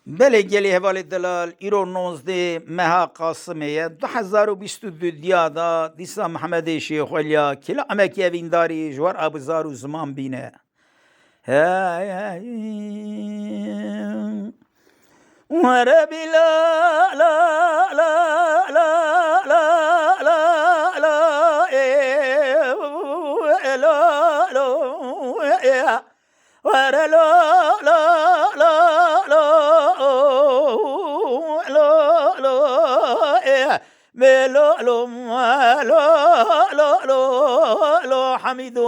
بله گلی حوالی دلال ایرو 19 مها قاسمیه 2022 دیادا دیسا محمد شیخ ولیا کلا امکی وینداری جوار ابوزار و زمان بینه وربي لا لا لا لا لا لا لا لا لا ور لا لا لا لا لا لا ملو لو لا لا لا لا حميدو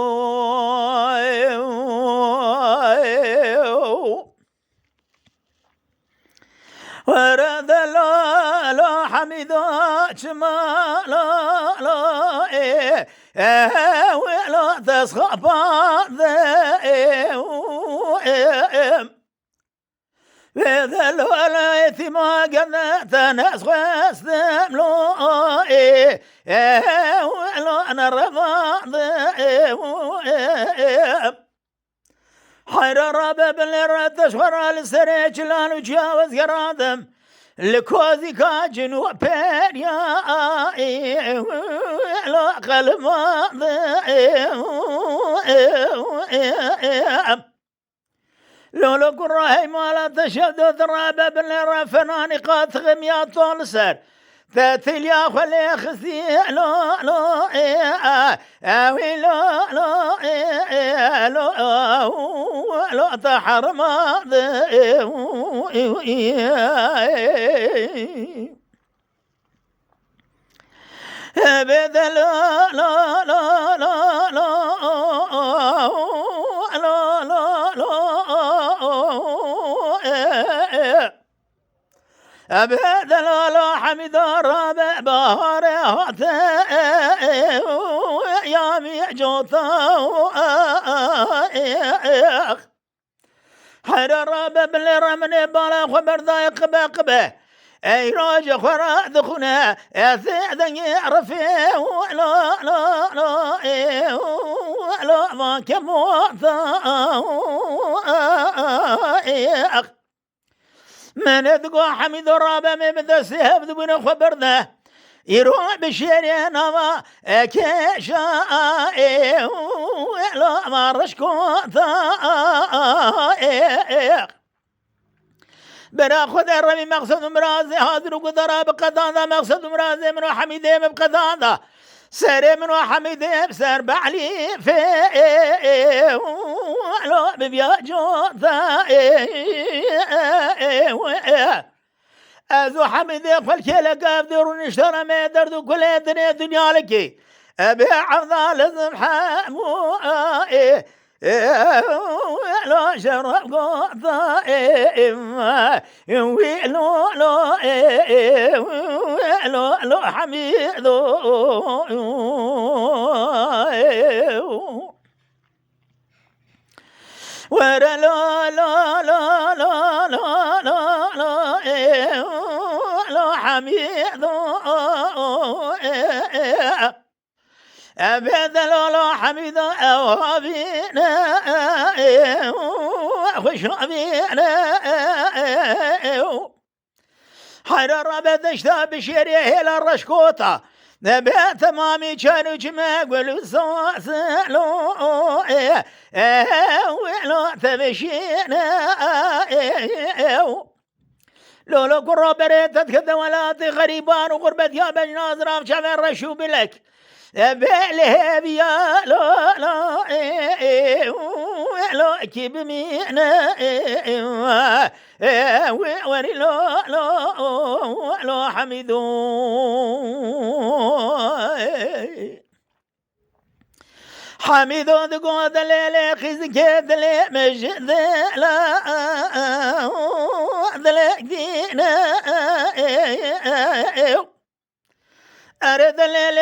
ورد لا لا حميدا شما لا لا ولا تسخب بذا لا يتما قد تنسخ استملو ولا انا رفض حير رابع بالرد تشهر السري جلال وجاوز قرادم لكوزي كاجن وبيريا لا قلب لولو قراهي مالا تشدد رابع بالرد فناني قات غميات طول سر تاتي يا خلي خسي لا لا اوي لا لا لا لا تحرم بدل لا لا لا لا لا لا لا أبد لا حمد الرابع بهار يا ميجوتا حر الرابع بالرمن بالا خبر ضايق بقبه اي راجع خرا دخنا اثيدن يعرفه لا لا لا لا ما كموتا من تقوى حميد الرابع من بدا سيهب دبنا خبرنا يروح بشيري نما كيشا لا ما رشكوتا برا خد الرمي مقصد مرازي هادر وقدرا بقدانا مقصد مرازي منو حميدي بقدانا سري منو حميدي بسر بعلي في لو ببيا جوتا ازو حميدي فالكيلة قابدر ونشترى ما دردو كل دنيا لكي ابي عرضا لازم حامو لا شرب قطا ويلو لو حميد ورا لا لا لا لا لا لا لا حميد أبدا لا حميد أوابينا خوش أبينا حرر بدشتا بشيري هلا الرشكوطة نبات مامي كانوا جمع قولوا سواسلو ولا تبشينا لولو قرى بريتت كذا ولا غريبان وغربت يا بن ناظر في شمال رشو بلك بله بيا لا لا لا كيب مينا وري لا لا لا حميدو حميدو دقو دليل خزكي دليل مجد لا دليل دينا أرد الليل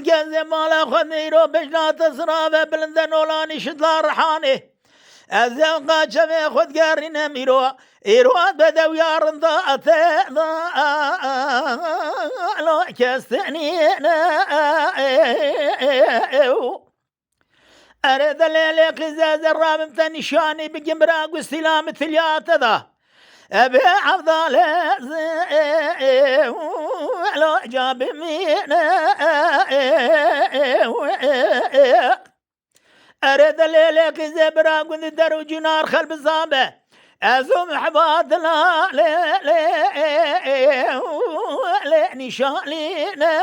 قز مالا خنيرو بجنا تصرابه بلندن ولاني شدلا رحاني الزوقا شفي خد قارنا ميرو إيروات بدو يارن ضاءته لو كستنينا أرد الليل قز الرام متنشاني بجمراق واستلام الثليات ذا أبي أفضل لو جاب مينا أريد ليلك زبرا قد دروج نار خلب صابه أزوم حبات لا لا نشالينا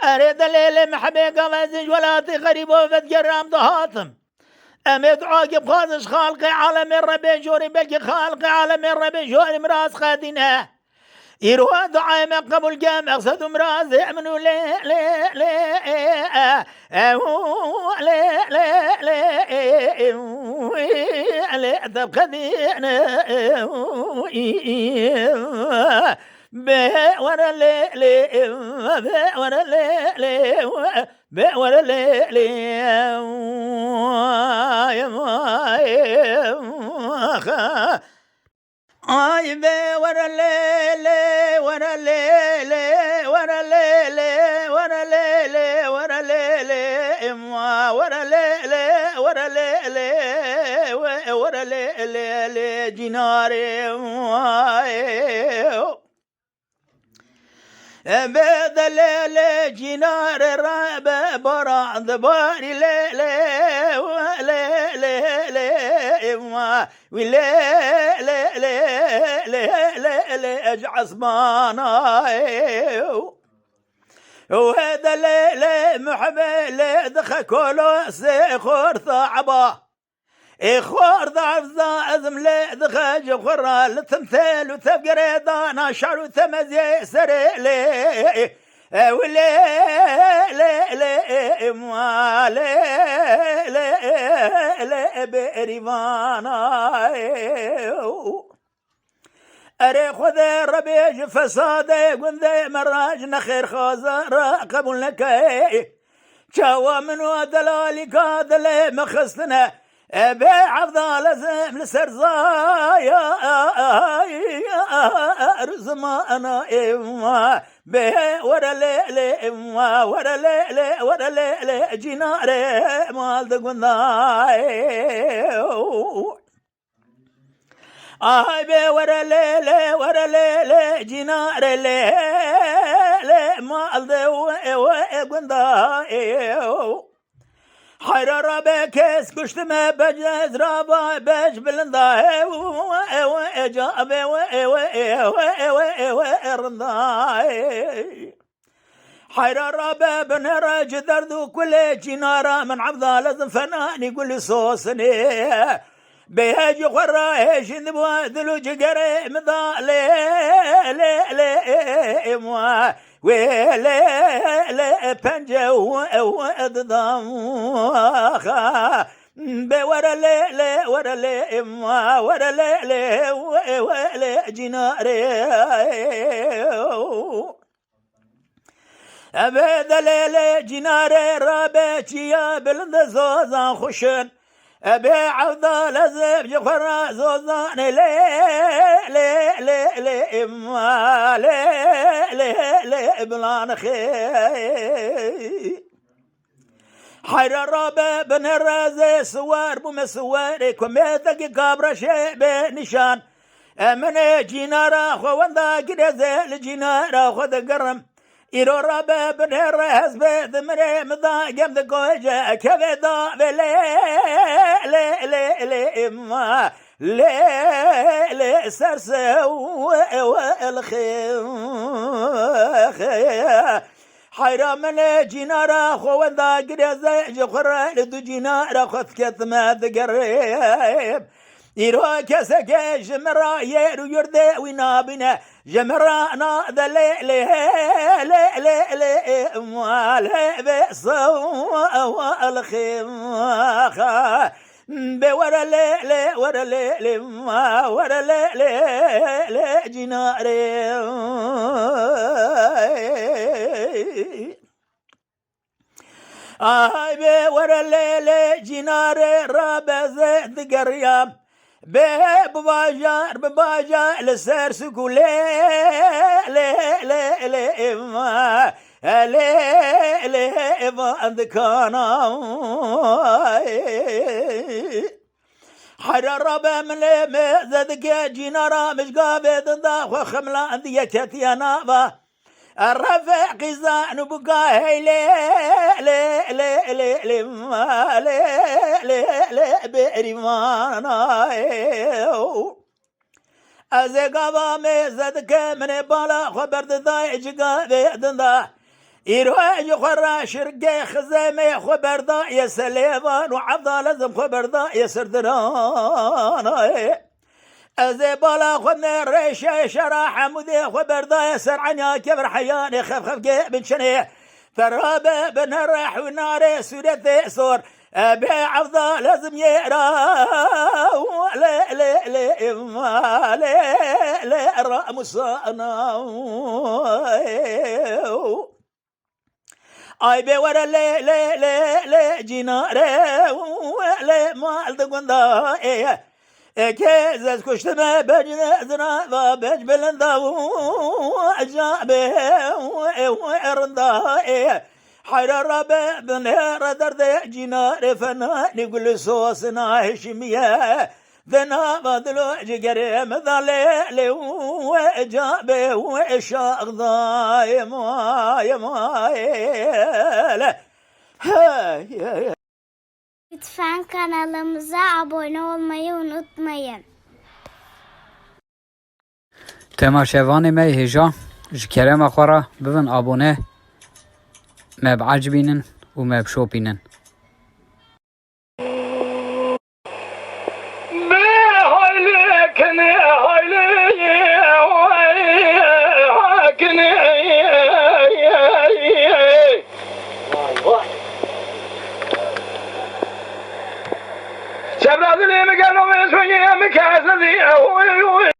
أريد ليلة محبيقة وزج ولاتي غريب وفتقرام ضهاتم أمد عاقب خازش خالقي عالم الربي جوري بلقي خالقي عالم الربي جوري مراس خادينه يروى دعاء ما قبل جام أقصد مراس يأمنوا لا لا لا لا لا لا تبقى دينا به ورا لي به ورا لي به ورا لي آي به ورا لي ورا لي ورا لي ورا لي ورا لي ورا لي ورا لي ورا لي جناري بدل جنار راب برا ضباري لا لا لا لا لا ولا لا لا لا لا لا اجعص بانا وهذا لا محبه لا دخل كله سيخور ثعبه إخوار ضعف ضازم لا دخاج خرا لتمثال وتفقر دانا شعر وتمزي سري لي ولا لا لا ما لا لا لا بريفانا أري خذ الربيج فسادي قنذي مراج نخير خازر قبل لك شاوى من ودلالي كادلي مخصنا أبي عفضال زم لسرزايا رزمانا إما به ورا ليلي إما ورا ليلي ورا ليلي جناري مال دقناي به ورا ليلي جناري ليلي مال دقناي حرارة بكيس كشت ما بجز رابا بج بلندا وجابه ورندا حرارة بنرى جدردو كل جنارة من عبدالة فنان يقول صوصني بيهاج خراهش ذبوا ذلو جقري مضالي لا ولا لا بنجا وأضضام بورا لا ورا لا ورا لا ولا جناري أبد لا جناري رابتيا بلند زوزان خشن أبي عوضة لزب جخرا زوزان لا لا لا لا إما لا لا لا بلان خي حير الرابع بن الرازي سوار بمسواري كميتك كابرا شيء بنشان من جينارا خواندا قرزي لجينارا خود قرم إيرو رابع بن الرهز بذمري مضا قمد قوجة كبدا بلي لا لا لا إما لا لا سرسة والخير حيرا من جينارا خواندا قرزي جخرا لدو جينارا خذ كثمة قريب إيرو كسك جمرا يرو يردي وينابنا جمرا ناذا لا لا لا لا لا مال بصوا والخيم بورا لا لا ورا لا لا ما ورا لا لا لا جناري بورا لا لا جناري رابع زيد قريام بباجار لسر سكول لا لا لا لا ما لا لا ما عندك أنا حرر ربا من زدك جينارا مش قابض دا وخملان ديكت يا نابا الرفع قزان بقى لي لي لي لي لي ما لي لي لي بريمانا أزقابا مزدك من بالا خبر دا جقابي دا إيروان يخرى شرقي خزامي خبر دا يسليمان وعبدا لازم خبر دا يسردنا أزي بالا خبنا الريشة شراحة مذي خبر دا يسر عنيا كبر حياني خف خف بن شني فرابة بن الرح وناري سورة صور أبي عبدا لازم يقرا لا لا لا ما لا لا رامسانا اي بي ورا لا لا لا لا جيناره لا ما التقندا كيزز كشتما بجنا بج بلندا اجابه وارندا حير ربا بنهر درد جينار فنا نقول صوصنا هشميه ذنا بدلو جقري مثالي وإجابي وإشاق ضايم Lütfen kanalımıza abone olmayı unutmayın. تماشاواني مي هجا جكرم أخورا بفن أبونه ما بعجبينن وما بشوبينن هايلي